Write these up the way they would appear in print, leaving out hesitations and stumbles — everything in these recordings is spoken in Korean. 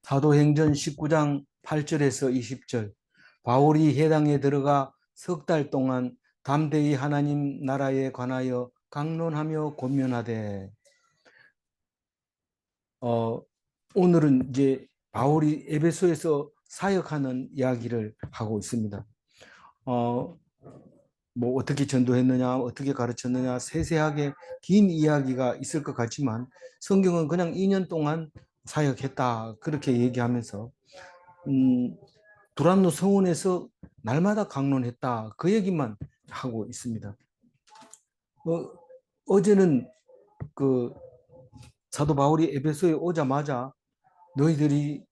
사도행전 19장 8절에서 20절. 바울이 회당에 들어가 석 달 동안 담대히 하나님 나라에 관하여 강론하며 권면하되. 오늘은 이제 바울이 에베소에서 사역하는 이야기를 하고 있습니다. 뭐 어떻게 전도했느냐, 어떻게 가르쳤느냐, 세세하게 긴 이야기가 있을 것 같지만 성경은 그냥 2년 동안 사역했다 그렇게 얘기하면서 두란노 성원에서 날마다 강론했다 그 얘기만 하고 있습니다. 어제는 그 사도 바울이 에베소에 오자마자 너희들이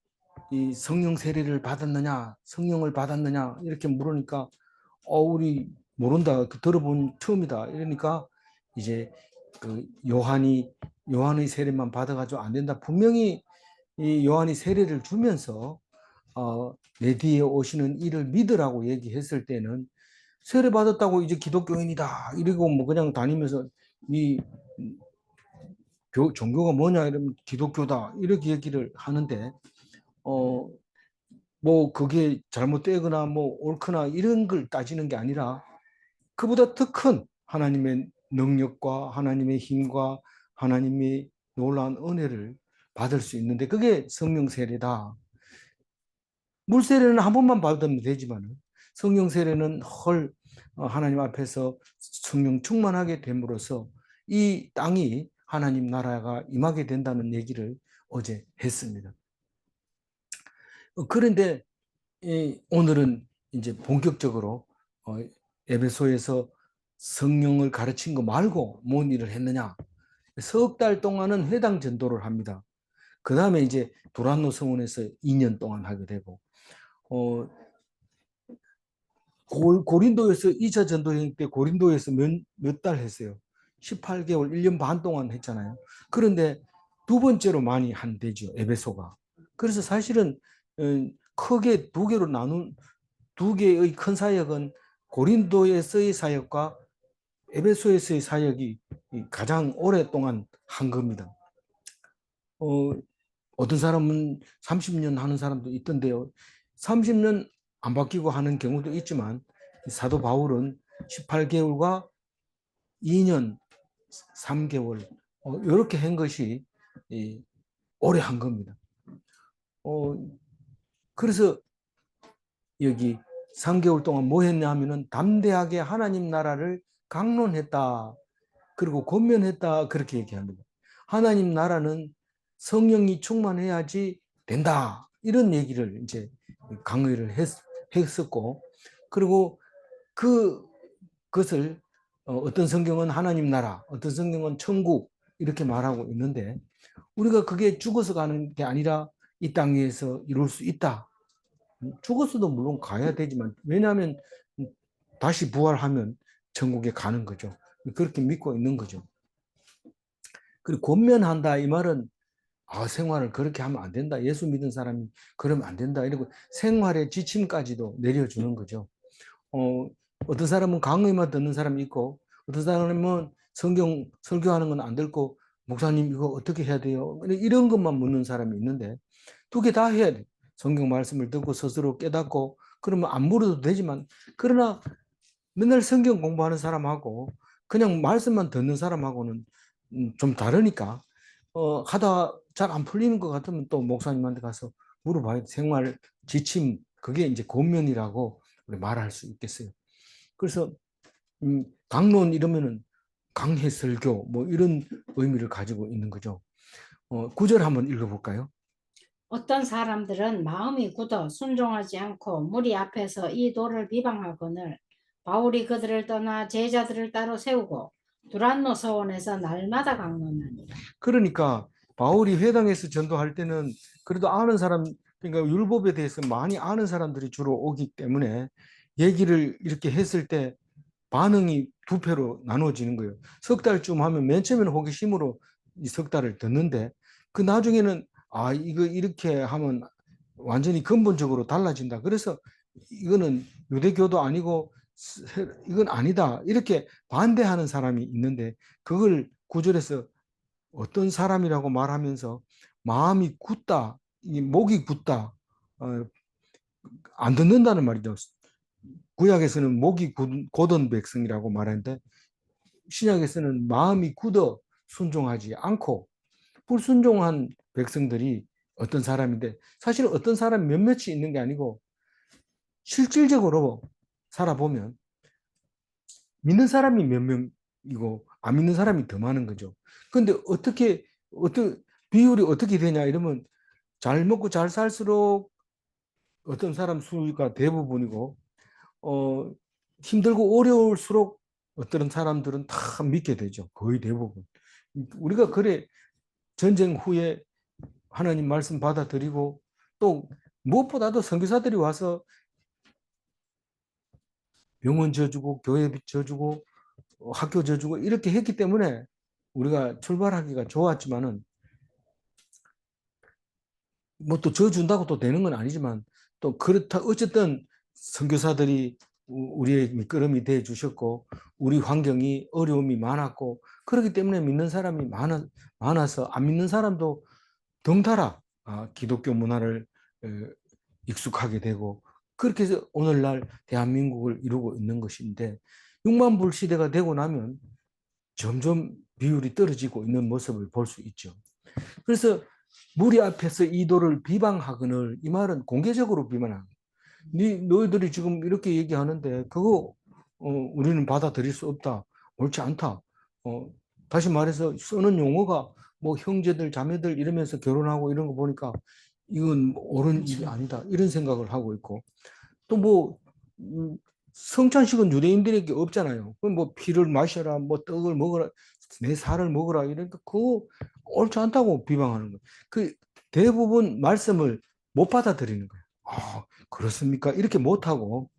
이 성령 세례를 받았느냐, 성령을 받았느냐 이렇게 물으니까 우리 모른다, 들어본 처음이다 이러니까 이제 그 요한의 세례만 받아가지고 안 된다. 분명히 이 요한이 세례를 주면서 내 뒤에 오시는 이를 믿으라고 얘기했을 때는 세례 받았다고 이제 기독교인이다 이러고 뭐 그냥 다니면서 이 종교가 뭐냐 이러면 기독교다 이렇게 얘기를 하는데 뭐 그게 잘못되거나 뭐 옳거나 이런 걸 따지는 게 아니라 그보다 더 큰 하나님의 능력과 하나님의 힘과 하나님의 놀라운 은혜를 받을 수 있는데 그게 성령 세례다. 물 세례는 한 번만 받으면 되지만 성령 세례는 하나님 앞에서 성령 충만하게 됨으로써 이 땅이 하나님 나라가 임하게 된다는 얘기를 어제 했습니다. 그런데 오늘은 이제 본격적으로 에베소에서 성령을 가르친 거 말고 뭔 일을 했느냐? 석 달 동안은 회당 전도를 합니다. 그 다음에 이제 도란노 성원에서 2년 동안 하게 되고, 고린도에서 2차 전도행 때 고린도에서 몇 달 했어요. 18개월, 1년 반 동안 했잖아요. 그런데 두 번째로 많이 한 대죠, 에베소가. 그래서 사실은 크게 두 개로 나눈 두 개의 큰 사역은 고린도에서의 사역과 에베소에서의 사역이 가장 오랫동안 한 겁니다. 어떤 사람은 30년 하는 사람도 있던데요. 30년 안 바뀌고 하는 경우도 있지만 사도 바울은 18개월과 2년 3개월 이렇게 한 것이 오래 한 겁니다. 그래서 여기 3개월 동안 뭐 했냐 하면은 담대하게 하나님 나라를 강론했다. 그리고 권면했다. 그렇게 얘기합니다. 하나님 나라는 성령이 충만해야지 된다. 이런 얘기를 이제 강의를 했었고, 그리고 그것을 어떤 성경은 하나님 나라, 어떤 성경은 천국 이렇게 말하고 있는데 우리가 그게 죽어서 가는 게 아니라 이 땅 위에서 이룰 수 있다. 죽었어도 물론 가야 되지만 왜냐하면 다시 부활하면 천국에 가는 거죠. 그렇게 믿고 있는 거죠. 그리고 권면한다 이 말은 생활을 그렇게 하면 안 된다. 예수 믿은 사람이 그러면 안 된다. 이러고 생활의 지침까지도 내려주는 거죠. 어떤 사람은 강의만 듣는 사람이 있고 어떤 사람은 성경 설교하는 건 안 듣고 목사님 이거 어떻게 해야 돼요? 이런 것만 묻는 사람이 있는데 두 개 다 해야 돼. 성경 말씀을 듣고 스스로 깨닫고 그러면 안 물어도 되지만 그러나 맨날 성경 공부하는 사람하고 그냥 말씀만 듣는 사람하고는 좀 다르니까 하다 잘 안 풀리는 것 같으면 또 목사님한테 가서 물어봐야 돼. 생활 지침 그게 이제 권면이라고 우리 말할 수 있겠어요. 그래서 강론 이러면은 강해 설교 뭐 이런 의미를 가지고 있는 거죠. 9절 한번 읽어볼까요? 어떤 사람들은 마음이 굳어 순종하지 않고 무리 앞에서 이 도를 비방하거늘 바울이 그들을 떠나 제자들을 따로 세우고 두란노 서원에서 날마다 강론하니라. 그러니까 바울이 회당에서 전도할 때는 그래도 아는 사람, 그러니까 율법에 대해서 많이 아는 사람들이 주로 오기 때문에 얘기를 이렇게 했을 때 반응이 두 패로 나눠지는 거예요. 석 달쯤 하면 맨 처음에는 호기심으로 이 석 달을 듣는데 그 나중에는 이거 이렇게 하면 완전히 근본적으로 달라진다. 그래서 이거는 유대교도 아니고 이건 아니다. 이렇게 반대하는 사람이 있는데 그걸 구절에서 어떤 사람이라고 말하면서 마음이 굳다 이 목이 굳다, 안 듣는다는 말이죠. 구약에서는 목이 곧은 백성이라고 말하는데 신약에서는 마음이 굳어 순종하지 않고 불순종한 백성들이 어떤 사람인데 사실 어떤 사람이 몇몇이 있는 게 아니고 실질적으로 살아보면 믿는 사람이 몇 명이고 안 믿는 사람이 더 많은 거죠. 근데 어떤 비율이 어떻게 되냐 이러면 잘 먹고 잘 살수록 어떤 사람 수가 대부분이고 힘들고 어려울수록 어떤 사람들은 다 믿게 되죠. 거의 대부분. 우리가 그래 전쟁 후에 하나님 말씀 받아들이고 또 무엇보다도 선교사들이 와서 병원 져주고 교회 져주고 학교 져주고 이렇게 했기 때문에 우리가 출발하기가 좋았지만은 뭐 또 져준다고 또 되는 건 아니지만 또 그렇다 어쨌든 선교사들이 우리의 밑거름이 돼 주셨고 우리 환경이 어려움이 많았고 그렇기 때문에 믿는 사람이 많아서 안 믿는 사람도 덩달아 기독교 문화를 익숙하게 되고 그렇게 해서 오늘날 대한민국을 이루고 있는 것인데 6만 불 시대가 되고 나면 점점 비율이 떨어지고 있는 모습을 볼 수 있죠. 그래서 무리 앞에서 이도를 비방하거늘 이 말은 공개적으로 비방하는 너희들이 지금 이렇게 얘기하는데 그거 우리는 받아들일 수 없다. 옳지 않다. 다시 말해서 쓰는 용어가 뭐 형제들 자매들 이러면서 결혼하고 이런 거 보니까 이건 옳은 일이 아니다. 이런 생각을 하고 있고 또 뭐 성찬식은 유대인들에게 없잖아요. 뭐 피를 마셔라, 뭐 떡을 먹어라, 내 살을 먹어라 이러니까 그거 옳지 않다고 비방하는 거예요. 그 대부분 말씀을 못 받아들이는 거예요. 그렇습니까? 이렇게 못하고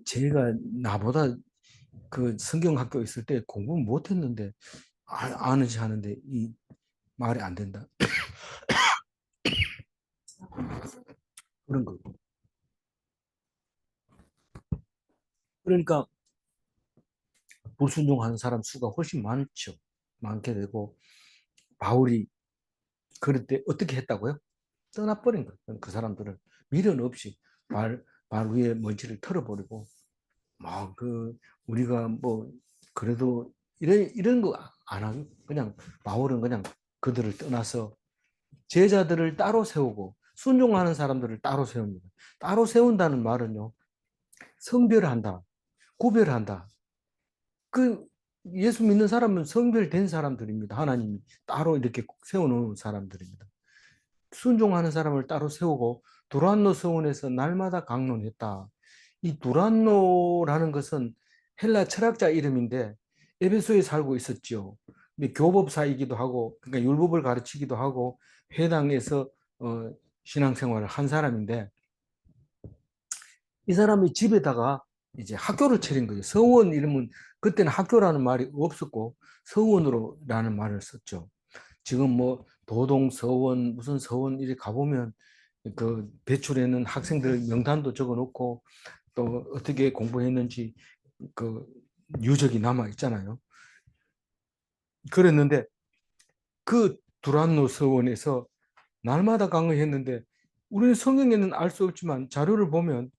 제가 나보다 그 성경학교 있을 때 공부 못했는데 아는지 하는데 이 말이 안 된다. 그런 거고. 그러니까 불순종하는 사람 수가 훨씬 많죠. 많게 되고 바울이 그럴 때 어떻게 했다고요? 떠나버린 거예요. 그 사람들을 미련 없이 발 위에 먼지를 털어버리고 막 우리가 뭐 그래도 이런 거 안 하고 그냥 바울은 그냥 그들을 떠나서 제자들을 따로 세우고 순종하는 사람들을 따로 세웁니다. 따로 세운다는 말은요. 성별한다. 구별한다. 그 예수 믿는 사람은 성별된 사람들입니다. 하나님이 따로 이렇게 세워놓은 사람들입니다. 순종하는 사람을 따로 세우고 두란노 서원에서 날마다 강론했다. 이 두란노라는 것은 헬라 철학자 이름인데 에베소에 살고 있었죠. 교법사이기도 하고 그러니까 율법을 가르치기도 하고 회당에서 신앙생활을 한 사람인데 이 사람이 집에다가 이제 학교를 차린 거예요. 서원 이름은 그때는 학교라는 말이 없었고 서원으로라는 말을 썼죠. 지금 뭐 도동 서원 무슨 서원 이렇게 가보면 그 배출해는 학생들 명단도 적어놓고 또 어떻게 공부했는지 그 유적이 남아 있잖아요. 그랬는데 그 두란노 서원에서 날마다 강의했는데 우리는 성경에는 알 수 없지만 자료를 보면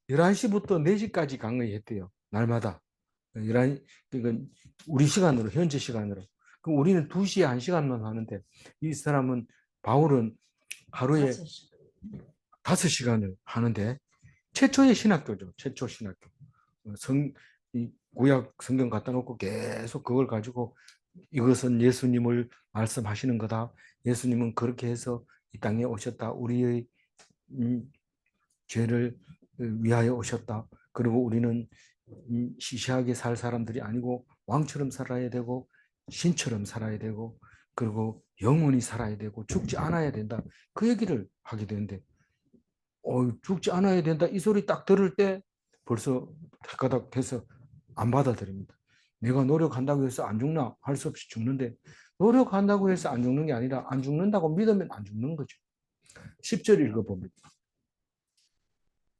11시부터 4시까지 강의했대요. 날마다. 11, 그러니까 우리 시간으로 현재 시간으로. 그럼 우리는 2시에 1시간만 하는데 이 사람은 바울은 하루에 5시간을 하는데 최초의 신학교죠. 최초 신학교. 이 구약 성경 갖다 놓고 계속 그걸 가지고 이것은 예수님을 말씀하시는 거다. 예수님은 그렇게 해서 이 땅에 오셨다. 우리의 죄를 위하여 오셨다. 그리고 우리는 시시하게 살 사람들이 아니고 왕처럼 살아야 되고 신처럼 살아야 되고 그리고 영원히 살아야 되고 죽지 않아야 된다. 그 얘기를 하게 되는데 죽지 않아야 된다. 이 소리 딱 들을 때 벌써 헷가닥 해서 안 받아들입니다. 내가 노력한다고 해서 안 죽나? 할 수 없이 죽는데 노력한다고 해서 안 죽는 게 아니라 안 죽는다고 믿으면 안 죽는 거죠. 10절 읽어봅니다.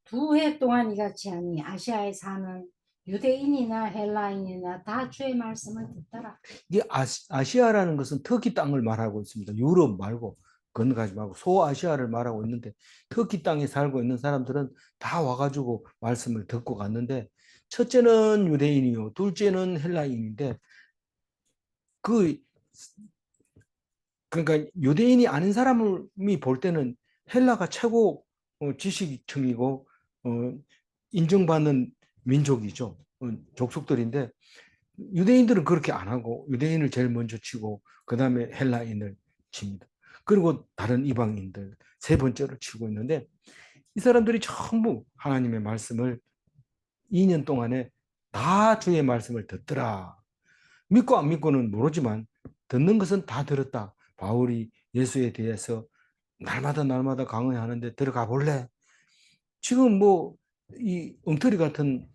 2해 동안 이같이 하니 아시아에 사는 유대인이나 헬라인이나 다 주의 말씀을 듣더라. 이게 아시아라는 것은 터키 땅을 말하고 있습니다. 유럽 말고 건너가지 말고 소아시아를 말하고 있는데 터키 땅에 살고 있는 사람들은 다 와가지고 말씀을 듣고 갔는데 첫째는 유대인이요, 둘째는 헬라인인데 그 그러니까 유대인이 아닌 사람이 볼 때는 헬라가 최고 지식층이고 인정받는 민족이죠. 족속들인데 유대인들은 그렇게 안 하고 유대인을 제일 먼저 치고 그 다음에 헬라인을 칩니다. 그리고 다른 이방인들 세 번째로 치고 있는데 이 사람들이 전부 하나님의 말씀을 2년 동안에 다 주의 말씀을 듣더라. 믿고 안 믿고는 모르지만 듣는 것은 다 들었다. 바울이 예수에 대해서 날마다 강의하는데 들어가 볼래? 지금 뭐 이 엉터리 같은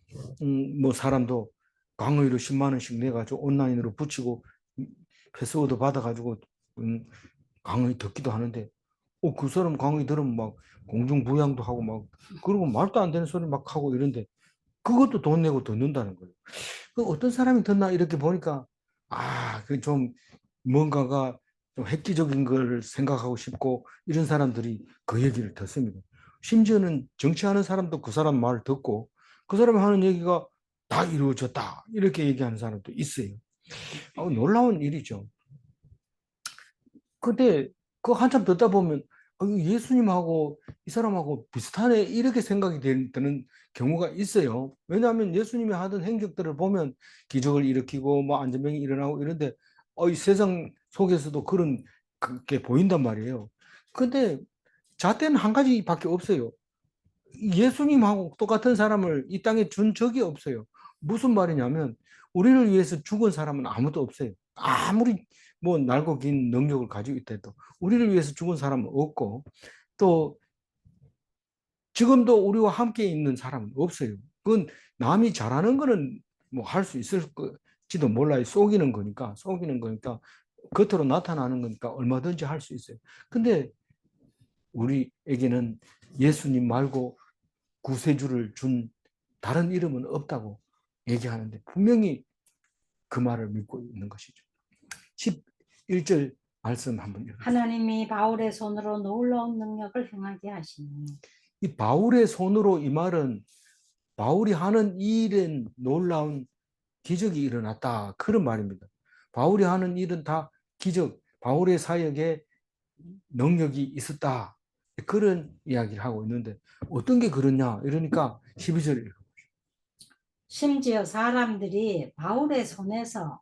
뭐 사람도 강의로 10만 원씩 내가지고 온라인으로 붙이고 패스워드 받아가지고 강의 듣기도 하는데 그 사람 강의 들으면 막 공중부양도 하고 막 그리고 말도 안 되는 소리 막 하고 이런데 그것도 돈 내고 듣는다는 거예요. 그 어떤 사람이 듣나 이렇게 보니까 그 좀 뭔가가 좀 획기적인 걸 생각하고 싶고 이런 사람들이 그 얘기를 듣습니다. 심지어는 정치하는 사람도 그 사람 말 듣고 그 사람이 하는 얘기가 다 이루어졌다 이렇게 얘기하는 사람도 있어요. 놀라운 일이죠. 근데 그 한참 듣다 보면 예수님하고 이 사람하고 비슷하네 이렇게 생각이 드는 경우가 있어요. 왜냐하면 예수님이 하던 행적들을 보면 기적을 일으키고 뭐 안전병이 일어나고 이런데 이 세상 속에서도 그런 게 보인단 말이에요. 근데 잣대는 한 가지밖에 없어요. 예수님하고 똑같은 사람을 이 땅에 준 적이 없어요. 무슨 말이냐면 우리를 위해서 죽은 사람은 아무도 없어요. 아무리 뭐 날고 긴 능력을 가지고 있다도 우리를 위해서 죽은 사람은 없고 또 지금도 우리와 함께 있는 사람은 없어요. 그건 남이 잘하는 거는 뭐 할 수 있을지도 몰라요. 속이는 거니까 겉으로 나타나는 거니까 얼마든지 할 수 있어요. 근데 우리에게는 예수님 말고 구세주를 준 다른 이름은 없다고 얘기하는데 분명히 그 말을 믿고 있는 것이죠. 11절 말씀 한번 읽어주세요. 하나님이 바울의 손으로 놀라운 능력을 행하게 하시니. 이 바울의 손으로 이 말은 바울이 하는 일은 놀라운 기적이 일어났다. 그런 말입니다. 바울이 하는 일은 다 기적, 바울의 사역에 능력이 있었다. 그런 이야기를 하고 있는데 어떤 게 그러냐? 이러니까 12절 읽어. 심지어 사람들이 바울의 손에서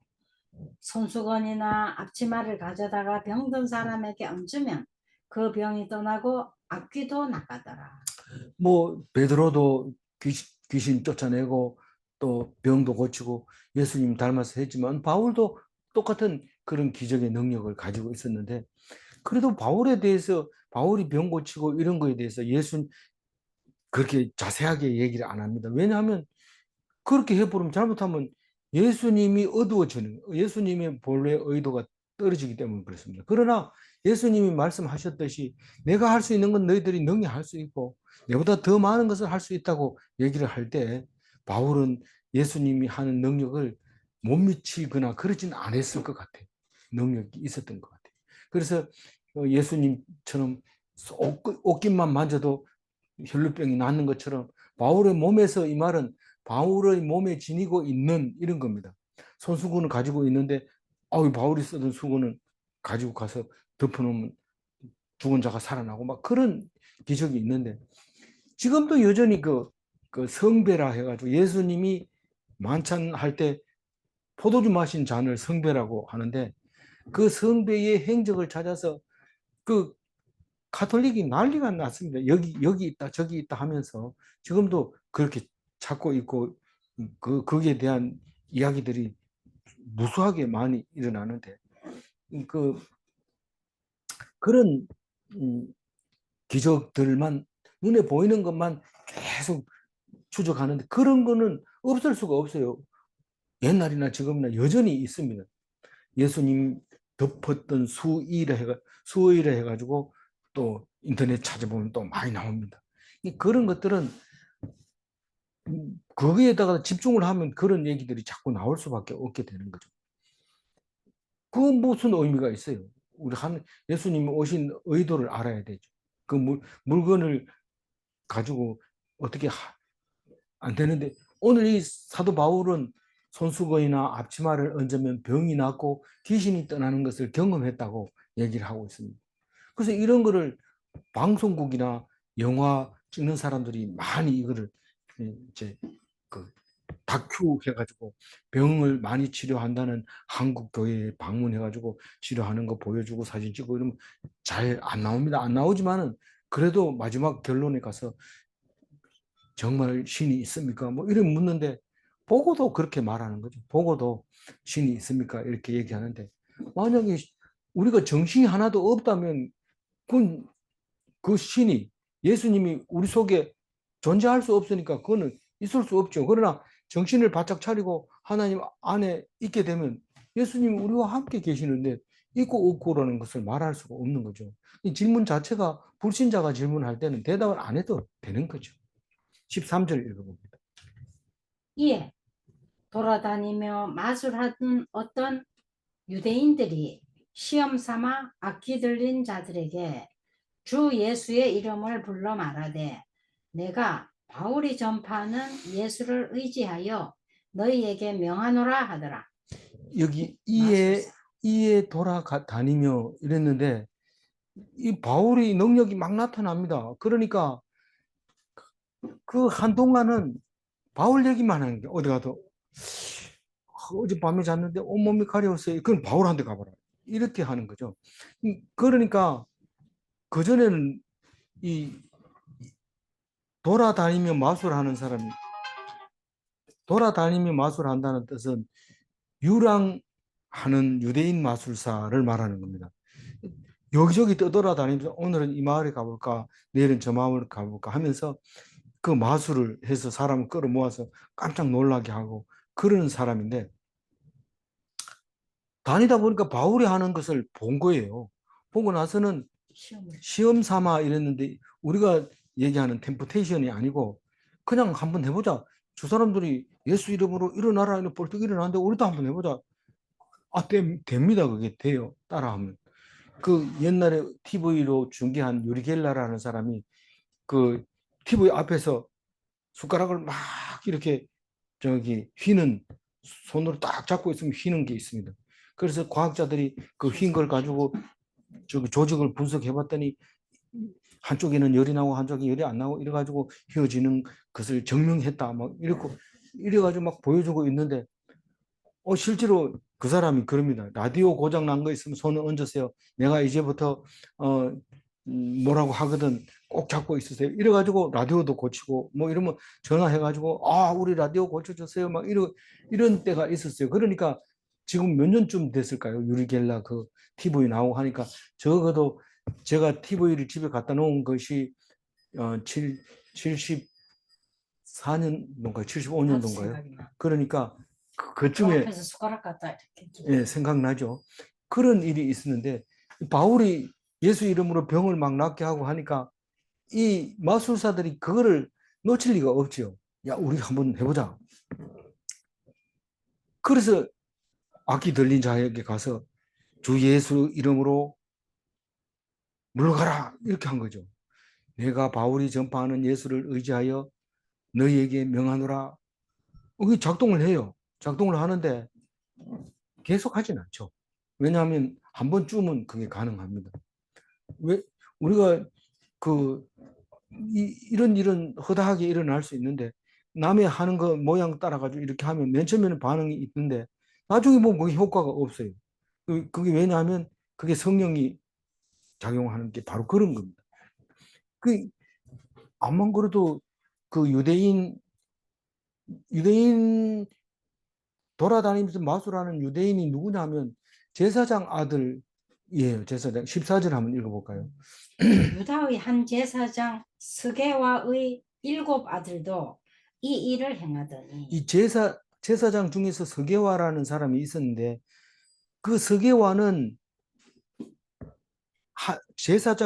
손수건이나 앞치마를 가져다가 병든 사람에게 얹으면 그 병이 떠나고 악귀도 나가더라. 뭐 베드로도 귀신 쫓아내고 또 병도 고치고 예수님 닮아서 했지만 바울도 똑같은 그런 기적의 능력을 가지고 있었는데 그래도 바울에 대해서 바울이 병 고치고 이런 거에 대해서 예수 그렇게 자세하게 얘기를 안 합니다. 왜냐하면 그렇게 해버리면 잘못하면 예수님이 어두워지는 예수님의 본래 의도가 떨어지기 때문에 그렇습니다. 그러나 예수님이 말씀하셨듯이 내가 할 수 있는 건 너희들이 능히 할 수 있고 내보다 더 많은 것을 할 수 있다고 얘기를 할 때 바울은 예수님이 하는 능력을 못 미치거나 그러진 않았을 것 같아요. 능력이 있었던 것 같아요. 그래서 예수님처럼 옷깃만 만져도 혈루병이 낫는 것처럼 바울의 몸에서 이 말은 바울의 몸에 지니고 있는 이런 겁니다. 손수건을 가지고 있는데 바울이 쓰던 수건을 가지고 가서 덮어놓으면 죽은 자가 살아나고 막 그런 기적이 있는데 지금도 여전히 그 성배라 해가지고 예수님이 만찬할 때 포도주 마신 잔을 성배라고 하는데 그 성배의 행적을 찾아서 그 가톨릭이 난리가 났습니다. 여기 있다, 저기 있다 하면서 지금도 그렇게 찾고 있고, 거기에 대한 이야기들이 무수하게 많이 일어나는데, 그런, 기적들만, 눈에 보이는 것만 계속 추적하는데, 그런 거는 없을 수가 없어요. 옛날이나 지금이나 여전히 있습니다. 예수님 덮었던 수의라 해가지고 또 인터넷 찾아보면 또 많이 나옵니다. 그런 것들은 거기에다가 집중을 하면 그런 얘기들이 자꾸 나올 수밖에 없게 되는 거죠. 그 무슨 의미가 있어요? 우리 예수님이 오신 의도를 알아야 되죠. 그 물건을 가지고 어떻게 안 되는데, 오늘 이 사도 바울은 손수건이나 앞치마를 얹으면 병이 낫고 귀신이 떠나는 것을 경험했다고 얘기를 하고 있습니다. 그래서 이런 거를 방송국이나 영화 찍는 사람들이 많이 이거를 이제 그 다큐 해가지고 병을 많이 치료한다는 한국 교회에 방문해가지고 치료하는 거 보여주고 사진 찍고 이러면 잘 안 나옵니다. 안 나오지만은 그래도 마지막 결론에 가서 정말 신이 있습니까? 뭐 이렇게 묻는데, 보고도 그렇게 말하는 거죠. 보고도 신이 있습니까? 이렇게 얘기하는데, 만약에 우리가 정신이 하나도 없다면 그 신이, 예수님이 우리 속에 존재할 수 없으니까 그거는 있을 수 없죠. 그러나 정신을 바짝 차리고 하나님 안에 있게 되면 예수님이 우리와 함께 계시는데 있고 없고라는 것을 말할 수가 없는 거죠. 이 질문 자체가 불신자가 질문할 때는 대답을 안 해도 되는 거죠. 13절 읽어봅니다. 이에 돌아다니며 마술하던 어떤 유대인들이 시험 삼아 악기 들린 자들에게 주 예수의 이름을 불러 말하되 내가 바울이 전파하는 예수를 의지하여 너희에게 명하노라 하더라. 여기 마술사. 이에 돌아다니며 이랬는데, 이 바울이 능력이 막 나타납니다. 그러니까 그 한동안은 바울 얘기만 하는 게, 어디 가도 어젯밤에 잤는데 온몸이 가려웠어요. 그건 바울한테 가봐라. 이렇게 하는 거죠. 그러니까 그전에는 이 돌아다니며 마술하는 사람이, 돌아다니며 마술한다는 뜻은 유랑하는 유대인 마술사를 말하는 겁니다. 여기저기 떠돌아다니면서 오늘은 이 마을에 가볼까, 내일은 저 마을에 가볼까 하면서 그 마술을 해서 사람을 끌어모아서 깜짝 놀라게 하고 그러는 사람인데, 다니다 보니까 바울이 하는 것을 본 거예요. 보고 나서는 시험 삼아 이랬는데, 우리가 얘기하는 템프테이션이 아니고 그냥 한번 해보자. 저 사람들이 예수 이름으로 일어나라, 이런 벌떡 일어나는데 우리도 한번 해보자. 아, 됩니다. 그게 돼요. 따라하면. 그 옛날에 TV로 중계한 유리 겔라라는 사람이 그 TV 앞에서 숟가락을 막 이렇게 저기 휘는, 손으로 딱 잡고 있으면 휘는 게 있습니다. 그래서 과학자들이 그 휜 걸 가지고 저기 조직을 분석해 봤더니 한쪽에는 열이 나고 한쪽에 열이 안 나고 이래가지고 휘어지는 것을 증명했다. 막 이래가지고 막 보여주고 있는데, 실제로 그 사람이 그럽니다. 라디오 고장 난 거 있으면 손을 얹으세요. 내가 이제부터 뭐라고 하거든. 꼭 잡고 있으세요. 이래가지고 라디오도 고치고 뭐 이러면 전화해가지고 우리 라디오 고쳐주세요. 막 이런 때가 있었어요. 그러니까 지금 몇 년쯤 됐을까요? 유리겔라 그 TV 나오고 하니까 적어도 제가 TV를 집에 갖다 놓은 것이 74년도인가요? 75년도인가요? 그러니까 그쯤에 앞에서 숟가락 갖다 이렇게. 예, 생각나죠. 그런 일이 있었는데 바울이 예수 이름으로 병을 막 낫게 하고 하니까 이 마술사들이 그거를 놓칠 리가 없죠. 야, 우리 한번 해보자. 그래서 악기 들린 자에게 가서 주 예수 이름으로 물러가라 이렇게 한 거죠. 내가 바울이 전파하는 예수를 의지하여 너희에게 명하노라. 그게 작동을 해요. 작동을 하는데 계속 하진 않죠. 왜냐하면 한 번쯤은 그게 가능합니다. 왜 우리가 그 이런 일은 허다하게 일어날 수 있는데, 남의 하는 거 모양 따라가지고 이렇게 하면 맨 처음에는 반응이 있는데 나중에 보면 그게 효과가 없어요. 그게 왜냐하면 그게 성령이 작용하는 게 바로 그런 겁니다. 그 암만 그래도 그 유대인 돌아다니면서 마술하는 유대인이 누구냐면 제사장 아들이에요. 제사장. 14절 한번 읽어볼까요? 유다의 한 제사장 스게와의 7 아들도 이 일을 행하더니. 이 제사장 중에서 서게와라는 사람이 있었는데, 그 서게와는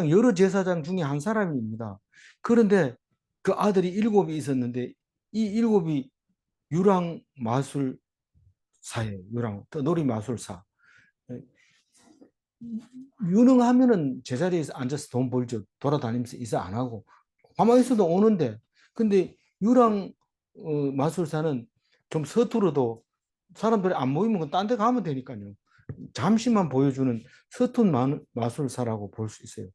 여러 제사장 중에 한 사람입니다. 그런데 그 아들이 7이 있었는데 이 일곱이 유랑 마술사예요. 유랑 놀이 마술사. 유능하면은 제자리에서 앉아서 돈 벌죠. 돌아다니면서 이사 안 하고 가만히 있어도 오는데, 근데 유랑 마술사는 좀 서투러도 사람들이 안 모이면 딴 데 가면 되니까요. 잠시만 보여주는 서툰 마술사라고 볼 수 있어요.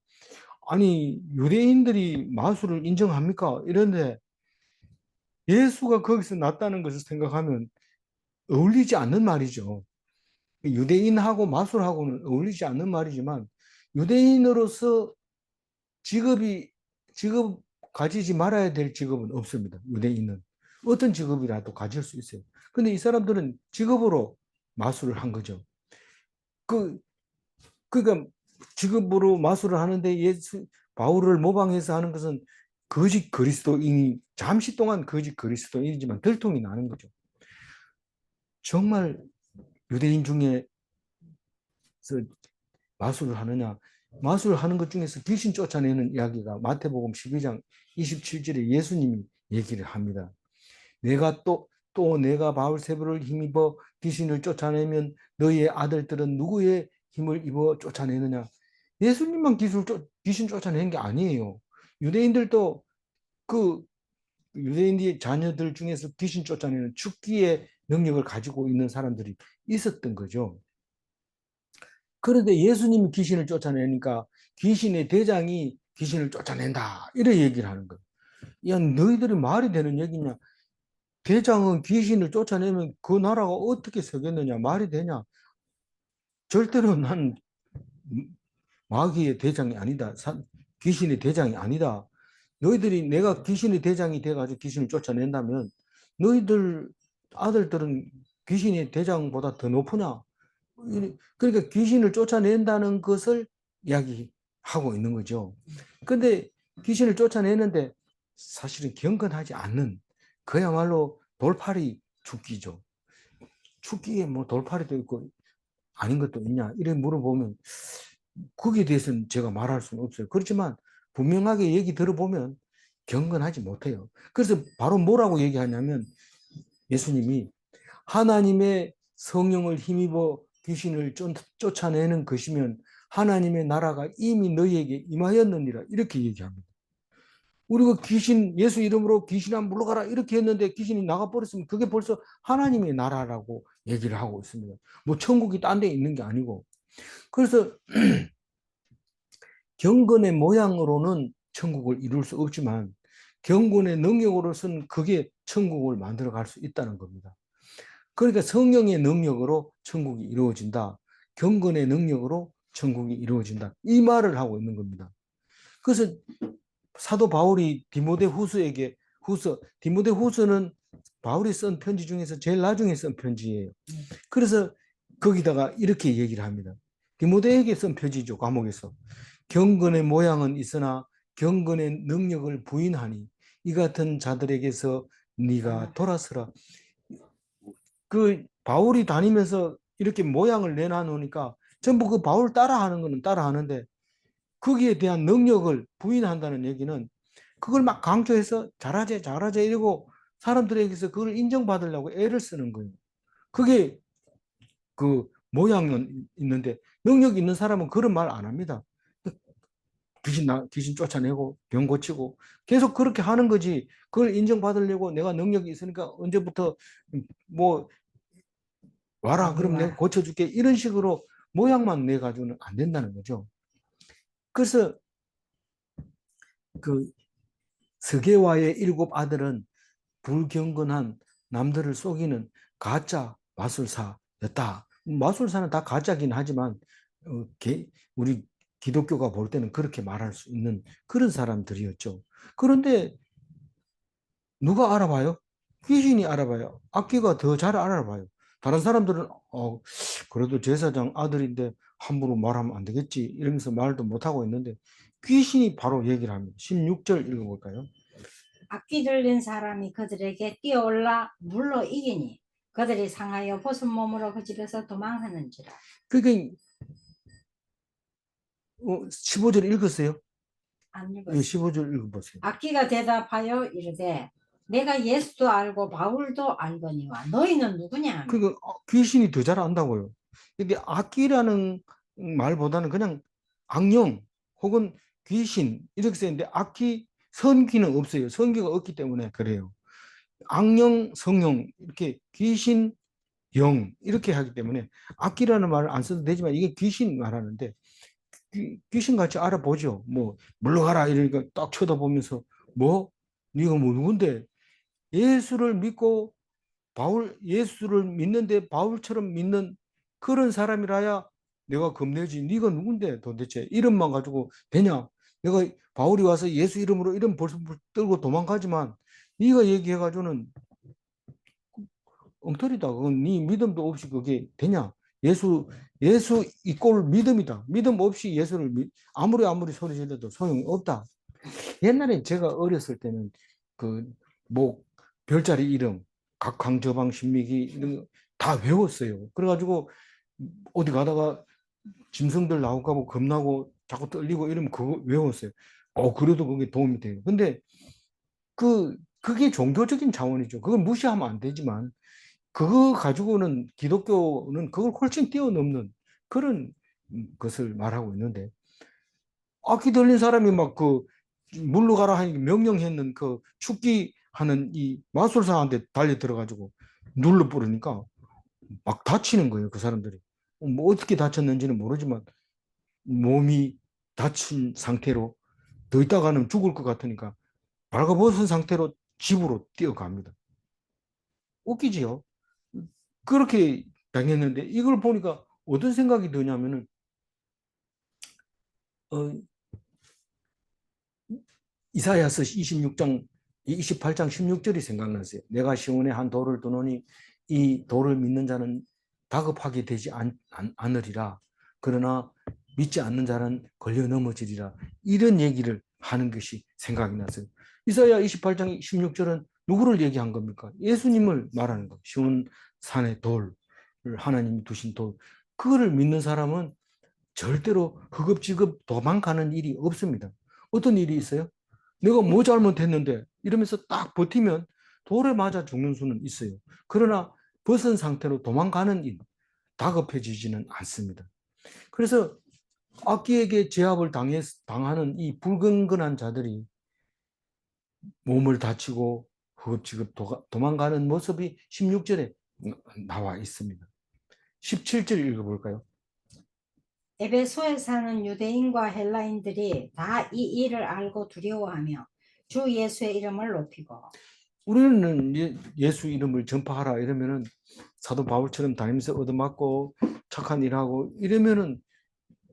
아니, 유대인들이 마술을 인정합니까? 이런데 예수가 거기서 났다는 것을 생각하면 어울리지 않는 말이죠. 유대인하고 마술하고는 어울리지 않는 말이지만, 유대인으로서 직업 가지지 말아야 될 직업은 없습니다. 유대인은 어떤 직업이라도 가질 수 있어요. 근데 이 사람들은 직업으로 마술을 한 거죠. 그 그러니까 직업으로 마술을 하는데 바울을 모방해서 하는 것은 거짓 그리스도인이 잠시 동안 거짓 그리스도인이지만 들통이 나는 거죠. 정말 유대인 중에 마술을 하느냐? 마술을 하는 것 중에서 귀신 쫓아내는 이야기가 마태복음 12장 27절에 예수님이 얘기를 합니다. 또 내가 바울세부를 힘입어 귀신을 쫓아내면 너희의 아들들은 누구의 힘을 입어 쫓아내느냐? 예수님만 귀신 쫓아낸 게 아니에요. 유대인들도 그 유대인의 자녀들 중에서 귀신 쫓아내는 축기의 능력을 가지고 있는 사람들이 있었던 거죠. 그런데 예수님이 귀신을 쫓아내니까 귀신의 대장이 귀신을 쫓아낸다. 이런 얘기를 하는 거예요. 야, 너희들이 말이 되는 얘기냐? 대장은 귀신을 쫓아내면 그 나라가 어떻게 서겠느냐? 말이 되냐? 절대로 난 마귀의 대장이 아니다. 귀신의 대장이 아니다. 너희들이 내가 귀신의 대장이 돼가지고 귀신을 쫓아낸다면 너희들 아들들은 귀신의 대장보다 더 높으냐? 그러니까 귀신을 쫓아낸다는 것을 이야기하고 있는 거죠. 근데 귀신을 쫓아내는데 사실은 경건하지 않는 그야말로 돌팔이 축기죠. 축기에 뭐 돌팔이도 있고 아닌 것도 있냐 이래 물어보면 거기에 대해서는 제가 말할 수는 없어요. 그렇지만 분명하게 얘기 들어보면 경건하지 못해요. 그래서 바로 뭐라고 얘기하냐면 예수님이 하나님의 성령을 힘입어 귀신을 쫓아내는 것이면 하나님의 나라가 이미 너희에게 임하였느니라 이렇게 얘기합니다. 우리가 예수 이름으로 귀신 안 물러가라 이렇게 했는데 귀신이 나가버렸으면 그게 벌써 하나님의 나라라고 얘기를 하고 있습니다. 뭐 천국이 딴 데 있는 게 아니고. 그래서 경건의 모양으로는 천국을 이룰 수 없지만 경건의 능력으로서는 그게 천국을 만들어 갈 수 있다는 겁니다. 그러니까 성령의 능력으로 천국이 이루어진다. 경건의 능력으로 천국이 이루어진다. 이 말을 하고 있는 겁니다. 그래서 사도 바울이 디모데 후서는 바울이 쓴 편지 중에서 제일 나중에 쓴 편지예요. 그래서 거기다가 이렇게 얘기를 합니다. 디모데에게 쓴 편지죠. 감옥에서. 경건의 모양은 있으나 경건의 능력을 부인하니 이 같은 자들에게서 네가 돌아서라. 그 바울이 다니면서 이렇게 모양을 내놔놓으니까 전부 그 바울 따라하는 거는 따라하는데 거기에 대한 능력을 부인한다는 얘기는 그걸 막 강조해서 잘하재 잘하재 이러고 사람들에게서 그걸 인정받으려고 애를 쓰는 거예요. 그게 그 모양은 있는데 능력 있는 사람은 그런 말 안 합니다. 귀신 쫓아내고 병 고치고 계속 그렇게 하는 거지. 그걸 인정받으려고 내가 능력이 있으니까 언제부터 뭐 와라 그럼 내가 고쳐줄게 이런 식으로 모양만 내 가지고는 안 된다는 거죠. 그래서 그 스게와의 7 아들은 불경건한 남들을 속이는 가짜 마술사였다. 마술사는 다 가짜긴 하지만 우리 기독교가 볼 때는 그렇게 말할 수 있는 그런 사람들이었죠. 그런데 누가 알아봐요? 귀신이 알아봐요. 악귀가 더 잘 알아봐요. 다른 사람들은 그래도 제사장 아들인데 함부로 말하면 안 되겠지 이러면서 말도 못하고 있는데 귀신이 바로 얘기를 합니다. 16절 읽어볼까요? 악기 들린 사람이 그들에게 뛰어올라 물로 이기니 그들이 상하여 벗은 몸으로 그 집에서 도망하는지라. 그러니까 15절 읽었어요? 안 예, 읽었어요. 15절 읽어보세요. 악기가 대답하여 이르되 내가 예수도 알고 바울도 알거니와 너희는 누구냐? 그러니까 귀신이 더 잘 안다고요. 근데 악귀라는 말보다는 그냥 악령 혹은 귀신 이렇게 쓰는데 악귀, 선귀는 없어요. 선귀가 없기 때문에 그래요. 악령, 성령 이렇게 귀신, 영 이렇게 하기 때문에 악귀라는 말을 안 써도 되지만 이게 귀신 말하는데 귀신같이 알아보죠. 뭐 물러가라 이러니까 딱 쳐다보면서 뭐 네가 뭐 누군데 예수를 믿고 예수를 믿는데 바울처럼 믿는 그런 사람이라야 내가 겁내지. 네가 누군데 도대체 이름만 가지고 되냐? 내가 바울이 와서 예수 이름으로 이름 벌써 떨고 도망가지만 네가 얘기해가지고는 엉터리다. 그건 네 믿음도 없이 그게 되냐? 예수 이꼴 믿음이다. 믿음 없이 예수를 아무리 소리 질러도 소용이 없다. 옛날에 제가 어렸을 때는 그 뭐 별자리 이름, 각광저방 신미기 이런 다 외웠어요. 그래가지고 어디 가다가 짐승들 나올까 봐 겁나고 자꾸 떨리고 이러면 그거 외웠어요. 그래도 그게 도움이 돼요. 근데 그게 종교적인 차원이죠. 그걸 무시하면 안 되지만 그거 가지고는 기독교는 그걸 훨씬 뛰어넘는 그런 것을 말하고 있는데 악기 들린 사람이 막 물로 가라 하니 명령했는 그 축기 하는 이 마술사한테 달려 들어가지고 눌러 뿌리니까 막 다치는 거예요, 그 사람들이. 뭐 어떻게 다쳤는지는 모르지만 몸이 다친 상태로 더 있다가는 죽을 것 같으니까 발가벗은 상태로 집으로 뛰어갑니다. 웃기지요? 그렇게 당했는데 이걸 보니까 어떤 생각이 드냐면은 어, 이사야서 26장 28장 16절이 생각나세요. 내가 시온에 한 돌을 두노니 이 돌을 믿는 자는 다급하게 되지 않으리라. 그러나 믿지 않는 자는 걸려 넘어지리라. 이런 얘기를 하는 것이 생각이 났어요. 이사야 28장 16절은 누구를 얘기한 겁니까? 예수님을 말하는 거. 시온 산의 돌, 하나님이 두신 돌. 그거를 믿는 사람은 절대로 허겁지겁 도망가는 일이 없습니다. 어떤 일이 있어요? 내가 뭐 잘못했는데 이러면서 딱 버티면 돌에 맞아 죽는 수는 있어요. 그러나 벗은 상태로 도망가는 일, 다급해지지는 않습니다. 그래서 악기에게 제압을 당하는 이 불근근한 자들이 몸을 다치고 허겁지겁 도망가는 모습이 16절에 나와 있습니다. 17절 읽어볼까요? 에베소에 사는 유대인과 헬라인들이 다 이 일을 알고 두려워하며 주 예수의 이름을 높이고 우리는 예수 이름을 전파하라 이러면은 사도 바울처럼 다니면서 얻어맞고 착한 일하고 이러면은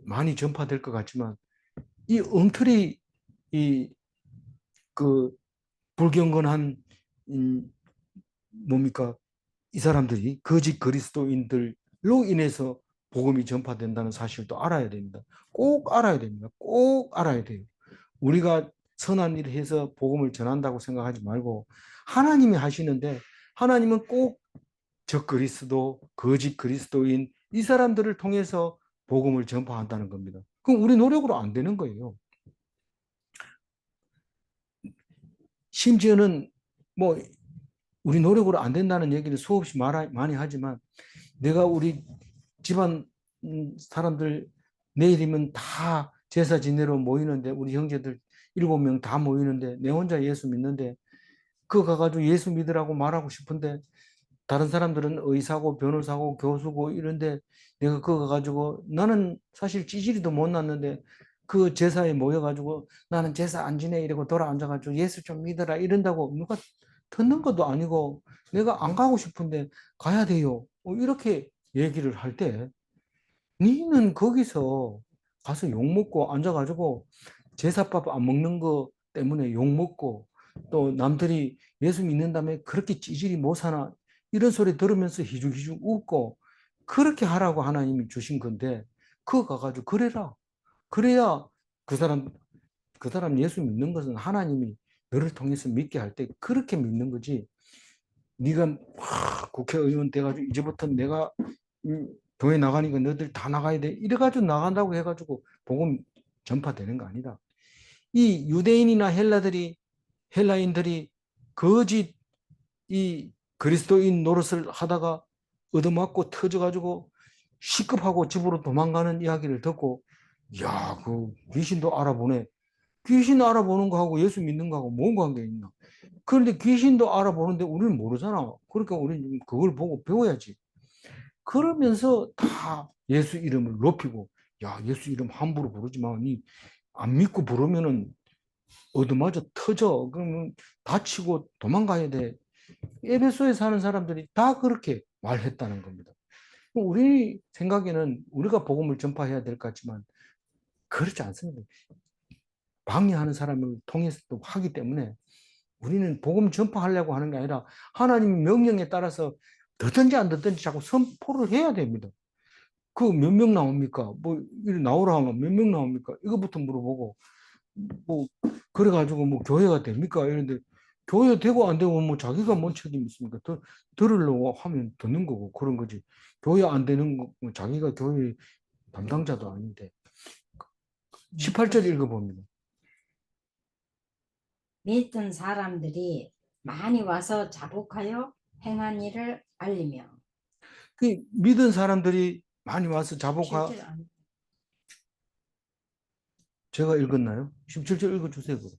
많이 전파될 것 같지만 이 엉터리 이그 불경건한 뭡니까 이 사람들이 거짓 그리스도인들로 인해서 복음이 전파된다는 사실도 알아야 됩니다. 꼭 알아야 됩니다. 꼭 알아야 돼요. 우리가 선한 일을 해서 복음을 전한다고 생각하지 말고 하나님이 하시는데 하나님은 꼭 적그리스도, 거짓 그리스도인 이 사람들을 통해서 복음을 전파한다는 겁니다. 그럼 우리 노력으로 안 되는 거예요. 심지어는 뭐 우리 노력으로 안 된다는 얘기를 수없이 많이 하지만 내가 우리 집안 사람들 내일이면 다 제사 지내러 모이는데 우리 형제들 7명 다 모이는데 내 혼자 예수 믿는데 그거 가가지고 예수 믿으라고 말하고 싶은데 다른 사람들은 의사고 변호사고 교수고 이런데 내가 그거 가지고 나는 사실 찌질이도 못 났는데 그 제사에 모여가지고 나는 제사 안 지내 이러고 돌아 앉아가지고 예수 좀 믿어라 이런다고 누가 듣는 것도 아니고 내가 안 가고 싶은데 가야 돼요. 이렇게 얘기를 할 때 니는 거기서 가서 욕먹고 앉아가지고 제사밥 안 먹는 거 때문에 욕먹고 또 남들이 예수 믿는다며 그렇게 찌질이 못 사나 이런 소리 들으면서 희죽희죽 웃고 그렇게 하라고 하나님이 주신 건데 그거 가가지고 그래라. 그래야 그 사람 예수 믿는 것은 하나님이 너를 통해서 믿게 할 때 그렇게 믿는 거지. 네가 국회의원 돼가지고 이제부터 내가 교회 나가니까 너희들 다 나가야 돼. 이래가지고 나간다고 해가지고 복음 전파되는 거 아니다. 이 유대인이나 헬라인들이 거짓 이 그리스도인 노릇을 하다가 얻어맞고 터져가지고 시급하고 집으로 도망가는 이야기를 듣고, 야, 그 귀신도 알아보네. 귀신 알아보는 거하고 예수 믿는 거하고 뭔 관계 있나? 그런데 귀신도 알아보는데 우리는 모르잖아. 그러니까 우리는 그걸 보고 배워야지. 그러면서 다 예수 이름을 높이고, 야, 예수 이름 함부로 부르지 마. 니 안 믿고 부르면은 얻어맞아 터져. 그러면 다치고 도망가야 돼. 에베소에 사는 사람들이 다 그렇게 말했다는 겁니다. 우리 생각에는 우리가 복음을 전파해야 될 것 같지만 그렇지 않습니다. 방해하는 사람을 통해서 또 하기 때문에 우리는 복음 전파하려고 하는 게 아니라 하나님 명령에 따라서 듣든지 안 듣든지 자꾸 선포를 해야 됩니다. 그 몇 명 나옵니까? 뭐 나오라 하면 몇 명 나옵니까? 이거부터 물어보고 뭐 그래가지고 뭐 교회가 됩니까? 이런데 교회 되고 안 되고 뭐 자기가 뭔 책임이 있습니까? 들으려고 하면 듣는 거고 그런 거지. 교회 안 되는 거 자기가 교회 담당자도 아닌데. 18절 읽어봅니다. 믿던 사람들이 많이 와서 자복하여 행한 일을 알리며. 그 믿은 사람들이 많이 와서 자복하. 17절 아니- 제가 읽었나요? 17절 읽어주세요. 그럼.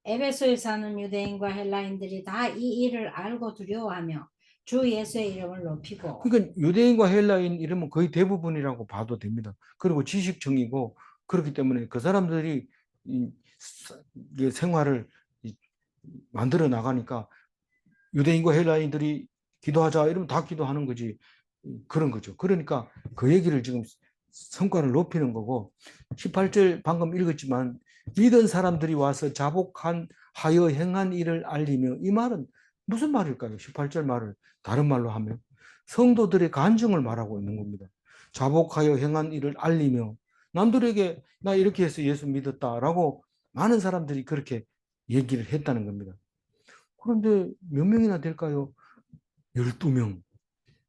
에베소에 사는 유대인과 헬라인들이 다 이 일을 알고 두려워하며 주 예수의 이름을 높이고. 그러니까 유대인과 헬라인 이러면 거의 대부분이라고 봐도 됩니다. 그리고 지식층이고 그렇기 때문에 그 사람들이 이 생활을 만들어 나가니까 유대인과 헬라인들이 기도하자 이러면 다 기도하는 거지. 그런 거죠. 그러니까 그 얘기를 지금 성과를 높이는 거고 18절 방금 읽었지만 믿은 사람들이 와서 자복한 하여 행한 일을 알리며 이 말은 무슨 말일까요? 18절 말을 다른 말로 하면 성도들의 간증을 말하고 있는 겁니다. 자복하여 행한 일을 알리며 남들에게 나 이렇게 해서 예수 믿었다라고 많은 사람들이 그렇게 얘기를 했다는 겁니다. 그런데 몇 명이나 될까요? 12명.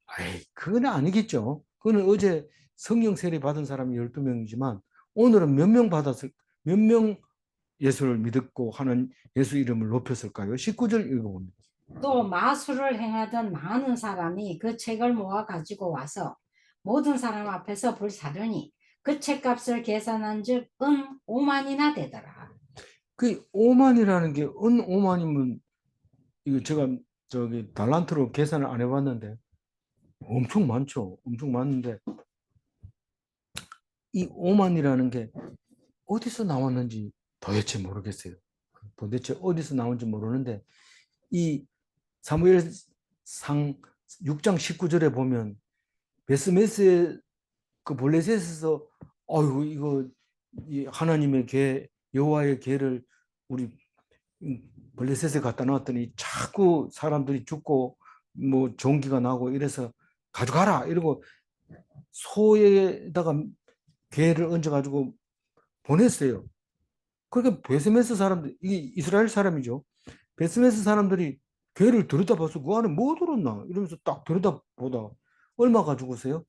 아이, 그건 아니겠죠. 그거는 어제 성령 세례 받은 사람이 12명이지만 오늘은 몇 명 받았을, 몇 명 예수를 믿었고 하는 예수 이름을 높였을까요? 19절 읽어봅니다. 또 마술을 행하던 많은 사람이 그 책을 모아 가지고 와서 모든 사람 앞에서 불사르니 그 책값을 계산한 즉 은 5만이나 되더라. 그 5만이라는 게 은 5만이면 이거 제가 저기 달란트로 계산을 안 해봤는데 엄청 많죠. 엄청 많은데 이 5만이라는 게 어디서 나왔는지 도대체 모르겠어요. 도대체 어디서 나온지 모르는데 이 사무엘상 6장 19절에 보면 베스메스의 그 블레셋에서 어유 이거 이 하나님의 궤 여호와의 궤를 우리 블레셋에 갖다 놨더니 자꾸 사람들이 죽고 뭐 종기가 나고 이래서 가져가라 이러고 소에다가 궤를 얹어가지고 보냈어요. 그러니까 베스메스 사람들 이게 이스라엘 사람이죠. 베스메스 사람들이 궤를 들여다봐서 그 안에 뭐 들었나 이러면서 딱 들여다보다 얼마가 죽었어요?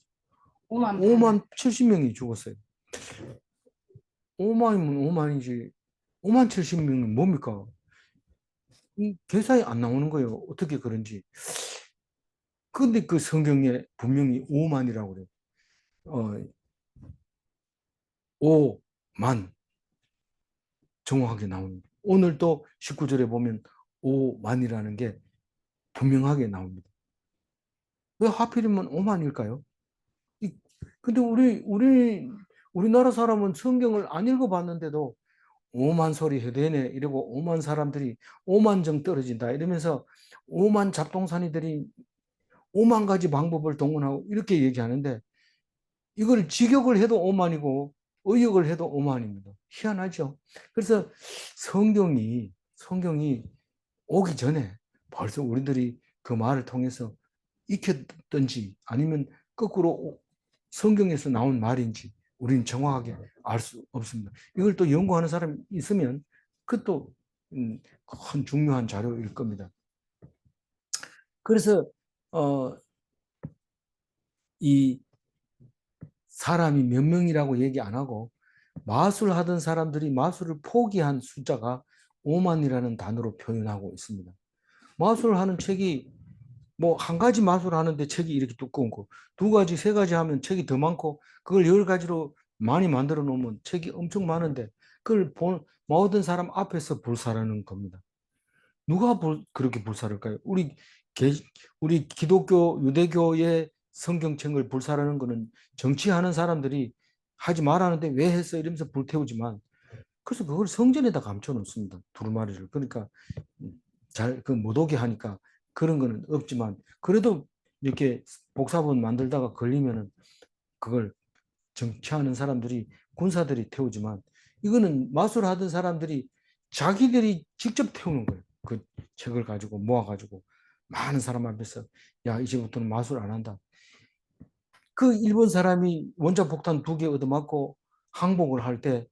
5만 5만 70명이 죽었어요. 5만이면 5만이지 5만 70명은 뭡니까? 이 계산이 안 나오는 거예요. 어떻게 그런지. 근데 그 성경에 분명히 5만이라고 그래요. 5만 정확하게 나옵니다. 오늘 또 19절에 보면 5만이라는 게 분명하게 나옵니다. 왜 하필이면 5만일까요? 근데 우리나라 사람은 성경을 안 읽어봤는데도 5만 소리 해대네 이러고 5만 사람들이 5만 정 떨어진다 이러면서 5만 잡동사니들이 5만 가지 방법을 동원하고 이렇게 얘기하는데 이걸 직역을 해도 5만이고 의역을 해도 5만입니다. 희한하죠. 그래서 성경이 오기 전에 벌써 우리들이 그 말을 통해서 익혔든지 아니면 거꾸로 성경에서 나온 말인지 우리는 정확하게 알 수 없습니다. 이걸 또 연구하는 사람이 있으면 그것도 큰 중요한 자료일 겁니다. 그래서 이 사람이 몇 명이라고 얘기 안 하고 마술하던 사람들이 마술을 포기한 숫자가 5만이라는 단어로 표현하고 있습니다. 마술하는 책이 뭐 한 가지 마술하는데 책이 이렇게 두꺼운 거, 두 가지, 세 가지 하면 책이 더 많고, 그걸 열 가지로 많이 만들어 놓으면 책이 엄청 많은데, 그걸 모든 사람 앞에서 불사라는 겁니다. 누가 그렇게 불사를까요? 개, 우리 기독교, 유대교의 성경책을 불사라는 거는 정치하는 사람들이 하지 말라는데 왜 했어? 이러면서 불태우지만, 그래서 그걸 성전에다 감춰 놓습니다. 두루마리를. 그러니까 못 오게 하니까 그런 거는 없지만, 그래도 이렇게 복사본 만들다가 걸리면은 그걸 정치하는 사람들이, 군사들이 태우지만, 이거는 마술하던 사람들이 자기들이 직접 태우는 거예요. 그 책을 가지고 모아가지고 많은 사람 앞에서, 야, 이제부터는 마술 안 한다. 그 일본 사람이 원자 폭탄 2개 얻어맞고 항복을 할 때,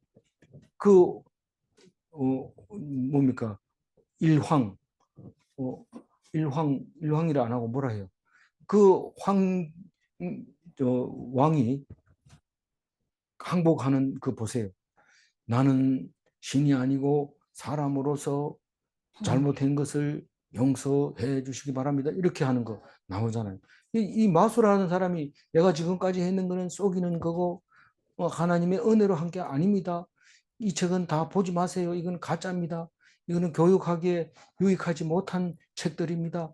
그 뭡니까, 일황, 어, 일황이라 안 하고 뭐라 해요? 그 왕이 항복하는 그 보세요. 나는 신이 아니고 사람으로서 잘못한 것을 용서해 주시기 바랍니다. 이렇게 하는 거 나오잖아요. 이 마술하는 사람이 내가 지금까지 했는 거는 속이는 거고, 하나님의 은혜로 한 게 아닙니다. 이 책은 다 보지 마세요. 이건 가짜입니다. 이거는 교육하기에 유익하지 못한 책들입니다.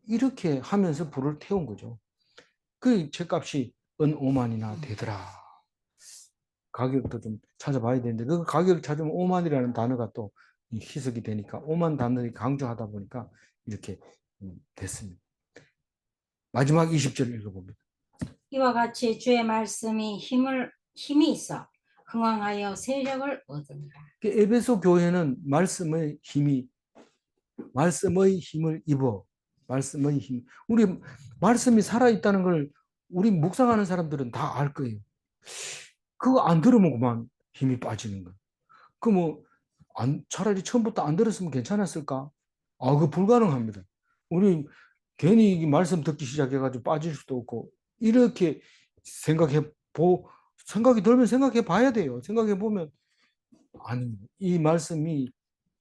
이렇게 하면서 불을 태운 거죠. 그 책값이 은 5만이나 되더라. 가격도 좀 찾아봐야 되는데, 그 가격 찾으면 5만이라는 단어가 또 희석이 되니까 5만 단어를 강조하다 보니까 이렇게 됐습니다. 마지막 20절 읽어봅니다. 이와 같이 주의 말씀이 힘이 있어 흥왕하여 세력을 얻으니라. 에베소 교회는 말씀의 힘을 입어. 말씀의 힘. 우리 말씀이 살아있다는 걸 우리 묵상하는 사람들은 다 알 거예요. 그거 안 들으면 그만 힘이 빠지는 거예요. 그 뭐, 차라리 처음부터 안 들었으면 괜찮았을까? 그거 불가능합니다. 우리 괜히 말씀 듣기 시작해가지고 빠질 수도 없고, 이렇게 생각이 들면 생각해 봐야 돼요. 생각해 보면, 아니, 이 말씀이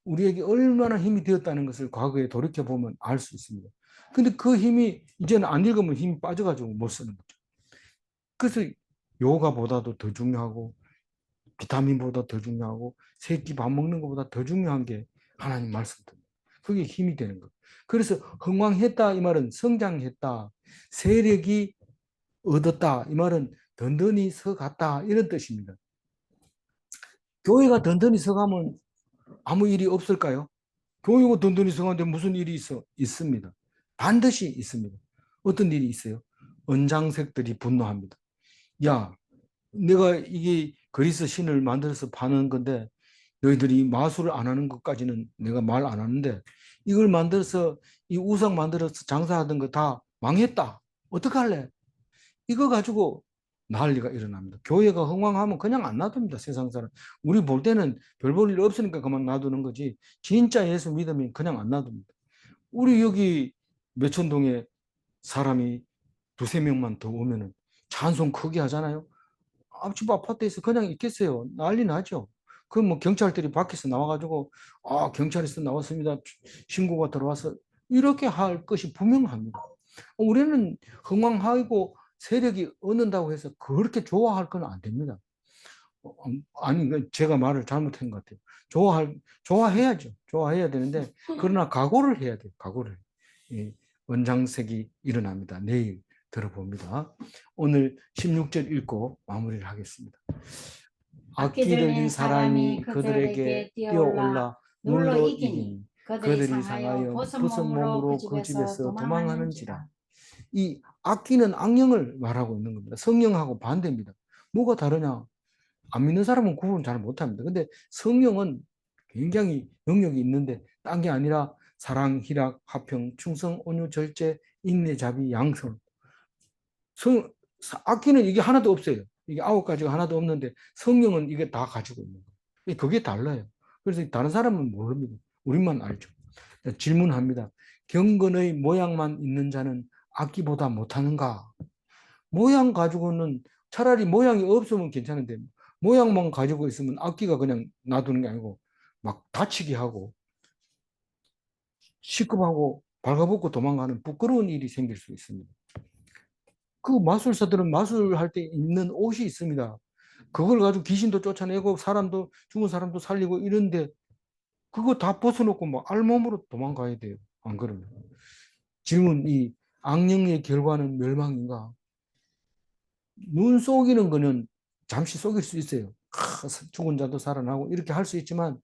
우리에게 얼마나 힘이 되었다는 것을 과거에 돌이켜 보면 알 수 있습니다. 근데 그 힘이 이제는 안 읽으면 힘이 빠져가지고 못 쓰는 거죠. 그래서 요가보다도 더 중요하고, 비타민보다 더 중요하고, 새끼 밥 먹는 것보다 더 중요한 게 하나님 말씀입니다. 그게 힘이 되는 거예요. 그래서 흥왕했다 이 말은 성장했다, 세력이 얻었다 이 말은 든든히 서갔다 이런 뜻입니다. 교회가 든든히 서가면 아무 일이 없을까요? 교회가 든든히 서가는데 무슨 일이 있습니다. 반드시 있습니다. 어떤 일이 있어요? 언장색들이 분노합니다. 야, 내가 이게 그리스 신을 만들어서 파는 건데 너희들이 마술을 안 하는 것까지는 내가 말 안 하는데, 이걸 만들어서 이 우상 만들어서 장사하던 거 다 망했다. 어떡할래? 이거 가지고 난리가 일어납니다. 교회가 흥왕하면 그냥 안 놔둡니다. 세상 사람. 우리 볼 때는 별 볼 일 없으니까 그만 놔두는 거지. 진짜 예수 믿으면 그냥 안 놔둡니다. 우리 여기 매천동에 사람이 두세 명만 더 오면은 찬송 크게 하잖아요. 앞집 아파트에서 그냥 있겠어요. 난리 나죠. 그 뭐 경찰들이 밖에서 나와가지고 경찰에서 나왔습니다. 신고가 들어와서 이렇게 할 것이 분명합니다. 우리는 흥왕하고 세력이 얻는다고 해서 그렇게 좋아할 건 안 됩니다. 아니, 제가 말을 잘못한 것 같아요. 좋아해야죠. 좋아해야 되는데, 그러나 각오를 해야 돼요. 각오를. 예, 원장색이 일어납니다. 내일 들어봅니다. 오늘 16절 읽고 마무리를 하겠습니다. 악기 들린 사람이 그들에게 뛰어올라 눌러 이기니 그들이 상하여 벗은 몸으로 그 집에서 도망하는지라. 이 악기는 악령을 말하고 있는 겁니다. 성령하고 반대입니다. 뭐가 다르냐? 안 믿는 사람은 구분 잘 못합니다. 근데 성령은 굉장히 영역이 있는데 딴 게 아니라 사랑, 희락, 화평, 충성, 온유, 절제, 인내, 자비, 양선. 악기는 이게 하나도 없어요. 이게 9가지가 하나도 없는데 성령은 이게 다 가지고 있는 거예요. 그게 달라요. 그래서 다른 사람은 모릅니다. 우리만 알죠. 질문합니다. 경건의 모양만 있는 자는 악기보다 못하는가? 모양 가지고는 차라리 모양이 없으면 괜찮은데, 모양만 가지고 있으면 악기가 그냥 놔두는 게 아니고 막 다치게 하고 시급하고 발가벗고 도망가는 부끄러운 일이 생길 수 있습니다. 그 마술사들은 마술할 때 입는 옷이 있습니다. 그걸 가지고 귀신도 쫓아내고 사람도 죽은 사람도 살리고 이런데 그거 다 벗어놓고 뭐 알몸으로 도망가야 돼요. 안 그러면. 질문, 이 악령의 결과는 멸망인가? 눈 속이는 거는 잠시 속일 수 있어요. 죽은 자도 살아나고 이렇게 할 수 있지만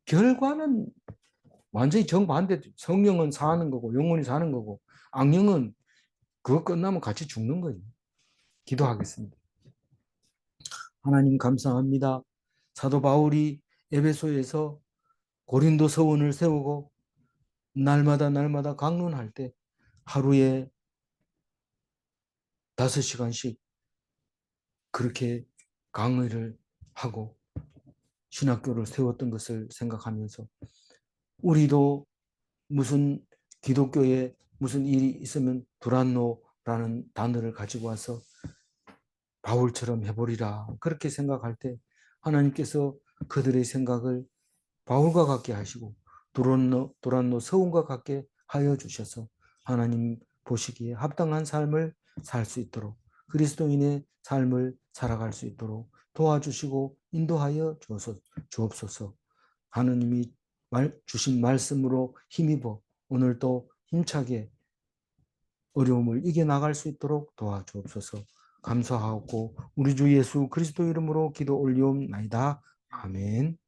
결과는 완전히 정반대. 성령은 사는 거고 영혼이 사는 거고 악령은 그거 끝나면 같이 죽는 거예요. 기도하겠습니다. 하나님 감사합니다. 사도 바울이 에베소에서 고린도 서원을 세우고 날마다 강론할 때 하루에 5시간씩 그렇게 강의를 하고 신학교를 세웠던 것을 생각하면서 우리도 무슨 기독교에 무슨 일이 있으면 두란노라는 단어를 가지고 와서 바울처럼 해보리라 그렇게 생각할 때 하나님께서 그들의 생각을 바울과 같게 하시고 두란노 서운과 같게 하여 주셔서 하나님 보시기에 합당한 삶을 살 수 있도록 그리스도인의 삶을 살아갈 수 있도록 도와주시고 인도하여 주옵소서. 하나님이 주신 말씀으로 힘입어 오늘도 힘차게 어려움을 이겨나갈 수 있도록 도와주옵소서. 감사하고 우리 주 예수 그리스도 이름으로 기도 올리옵나이다. 아멘.